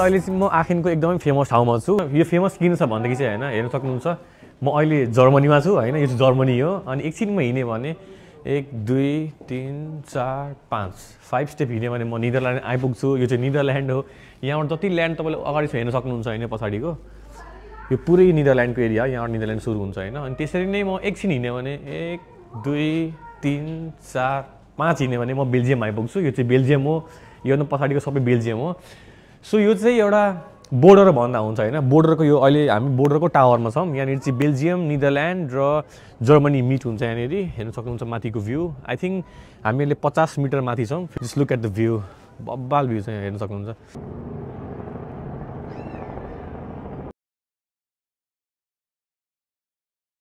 अहिले चाहिँ म आखिनको एकदमै फेमस ठाउँमा छु। यो फेमस किन छ भन्दाखेरि चाहिँ हैन हेर्न सक्नुहुन्छ म अहिले जर्मनीमा छु हैन, यो चाहिँ जर्मनी हो। अनि एकछिन म हिँडेँ भने 1 2 3 4 5 स्टेप हिँडेँ भने म निदरल्यान्ड आइपुग्छु। यो चाहिँ निदरल्यान्ड हो। यहाँबाट जति ल्यान्ड तपाईँले अगाडि हेर्न सक्नुहुन्छ हैन पछाडिको यो पुरै निदरल्यान्डको एरिया, यहाँबाट निदरल्यान्ड सुरु हुन्छ हैन। अनि त्यसरी नै म एकछिन हिँडेँ भने 1 2 3 4 5 हिँडेँ भने म बेल्जियम आइपुग्छु। यो चाहिँ बेल्जियम हो, यो न पछाडिको सबै बेल्जियम हो। सो यो चाहिँ एउटा बोर्डर भन्दा हुन्छ हैन। बोर्डरको यो अहिले हामी बोर्डरको टावरमा छौँ। यहाँनिर चाहिँ बेल्जियम, निदरल्यान्ड र जर्मनी मिट हुन्छ यहाँनिर। हेर्न सक्नुहुन्छ माथिको भ्यू। आई थिङ्क हामीले 50 मिटर माथि छौँ। Just look at the view, बब्बाल भ्यू छ यहाँ हेर्न सक्नुहुन्छ।